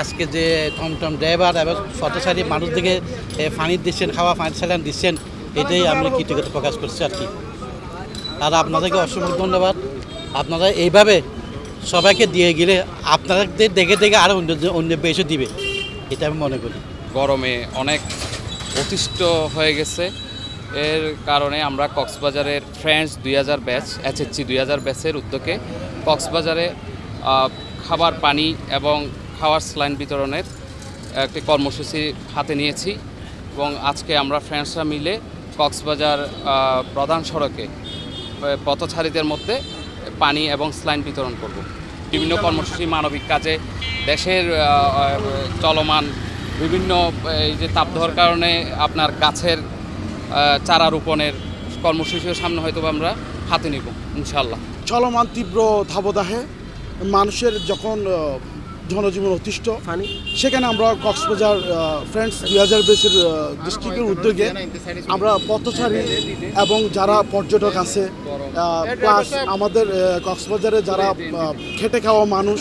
আজকে যে টমটম ড্রাইভার এবং পথচারী মানুষদেরকে পানি দিচ্ছেন, খাওয়া পানি স্যালাইন দিচ্ছেন, এটাই আমি কৃতজ্ঞতা প্রকাশ করছি আর কি। আর আপনাদেরকে অসংখ্য ধন্যবাদ। আপনারা এইভাবে সবাইকে দিয়ে গেলে আপনাদের দেখে দেখে আরও অন্য বেশি দিবে, এটা আমি মনে করি। গরমে অনেক অতিষ্ঠ হয়ে গেছে, এর কারণে আমরা কক্সবাজারের ফ্রেন্ডস 2000 ব্যাচ HHC 2000 ব্যাচের উদ্যোগে কক্সবাজারে খাবার পানি এবং খাওয়ার স্যালাইন বিতরণের একটি কর্মসূচি হাতে নিয়েছি এবং আজকে আমরা ফ্রেন্ডসরা মিলে কক্সবাজার প্রধান সড়কে পথচারীদের মধ্যে পানি এবং স্যালাইন বিতরণ করব। বিভিন্ন কর্মসূচি মানবিক কাজে দেশের চলমান বিভিন্ন এই যে তাপদাহের কারণে আপনার গাছের চারা রোপণের কর্মসূচির সামনে হয়তো আমরা হাতে নিব ইনশাআল্লাহ। চলমান তীব্র দাবদাহে মানুষের যখন জনজীবন অতিষ্ঠ, সেখানে আমরা কক্সবাজার ফ্রেন্ডস 2000 ব্যাচের ডিস্ট্রিক্টের উদ্যোগে আমরা পথচারী এবং যারা পর্যটক আছে, প্লাস আমাদের কক্সবাজারে যারা খেটে খাওয়া মানুষ,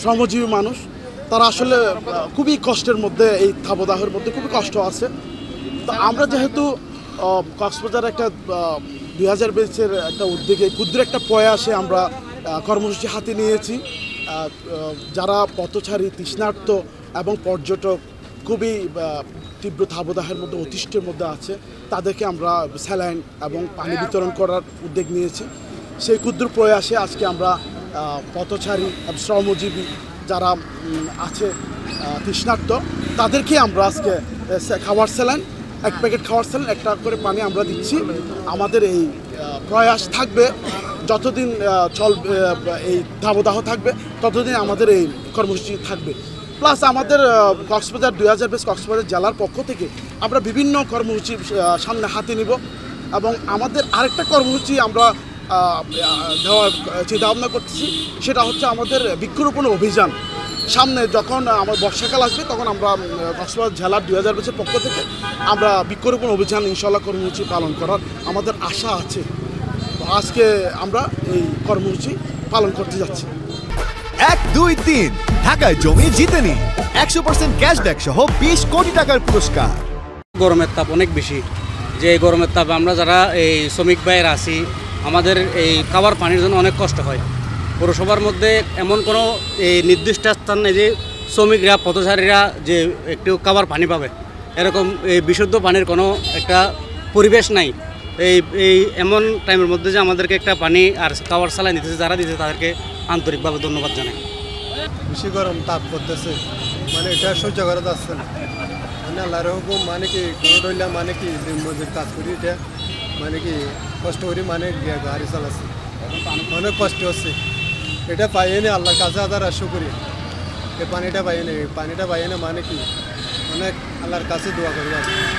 শ্রমজীবী মানুষ, তারা আসলে খুবই কষ্টের মধ্যে, এই দাবদাহের মধ্যে খুবই কষ্ট আছে। তো আমরা যেহেতু কক্সবাজার একটা 2000 ব্যাচের একটা উদ্যোগে ক্ষুদ্র একটা প্রয়াসে আমরা কর্মসূচি হাতে নিয়েছি। যারা পথচারী, তৃষ্ণার্ত এবং পর্যটক খুবই তীব্র দাবদাহের মধ্যে, অতিষ্ঠের মধ্যে আছে, তাদেরকে আমরা স্যালাইন এবং পানি বিতরণ করার উদ্যোগ নিয়েছি। সেই ক্ষুদ্র প্রয়াসে আজকে আমরা পথচারী, শ্রমজীবী যারা আছে তৃষ্ণার্ত, তাদেরকে আমরা আজকে খাবার স্যালাইন, 1 প্যাকেট খাবার স্যালাইন, 1 টাকা করে পানি আমরা দিচ্ছি। আমাদের এই প্রয়াস থাকবে যতদিন এই দাবদাহ থাকবে, ততদিন আমাদের এই কর্মসূচি থাকবে। প্লাস আমাদের কক্সবাজার 2000 ব্যাচ কক্সবাজার জেলার পক্ষ থেকে আমরা বিভিন্ন কর্মসূচি সামনে হাতে নিব এবং আমাদের আরেকটা কর্মসূচি আমরা দেওয়ার চিন্তাভাবনা করতেছি, সেটা হচ্ছে আমাদের বৃক্ষরোপণ অভিযান। সামনে যখন আমার বর্ষাকাল আসবে, তখন আমরা কক্সবাজার জেলার 2000 ব্যাচের পক্ষ থেকে আমরা বৃক্ষরোপণ অভিযান ইনশাল্লাহ কর্মসূচি পালন করার আমাদের আশা আছে। আজকে আমরা এই কর্মসূচি পালন করতে যাচ্ছি। 1, 2, 3 ঢাকায় জমি জিতে নিন 100% ক্যাশব্যাক সহ 20 কোটি টাকার পুরস্কার। গরমের তাপ অনেক বেশি, যে গরমের তাপে আমরা যারা এই শ্রমিক ভাইয়ের আছি, আমাদের এই খাবার পানির জন্য অনেক কষ্ট হয়। পৌরসভার মধ্যে এমন কোনো এই নির্দিষ্ট স্থান নেই যে শ্রমিকরা, পথচারীরা যে একটু খাবার পানি পাবে, এরকম এই বিশুদ্ধ পানির কোনো একটা পরিবেশ নাই। এই এমন টাইমের মধ্যে যে আমাদেরকে একটা পানি আর খাবার স্যালাইন দিতেছে, যারা দিতেছে তাদেরকে আন্তরিকভাবে ধন্যবাদ জানাই। বেশি গরম তাপ করতেছে, মানে এটা সহ্য করা যাচ্ছে না। মানে আল্লাহর হুকুম, মানে কি কোনো রইলা, মানে কি মজুর কাজ করি, এটা মানে কি কষ্ট করি, মানে গাড়ি চালাচ্ছি, অনেক কষ্ট হচ্ছে। এটা পাইয়ে নি, আল্লাহর কাছে হাজার শুকরি, এই পানিটা পাইয়ে নি, মানে কি অনেক আল্লাহর কাছে দোয়া করবো।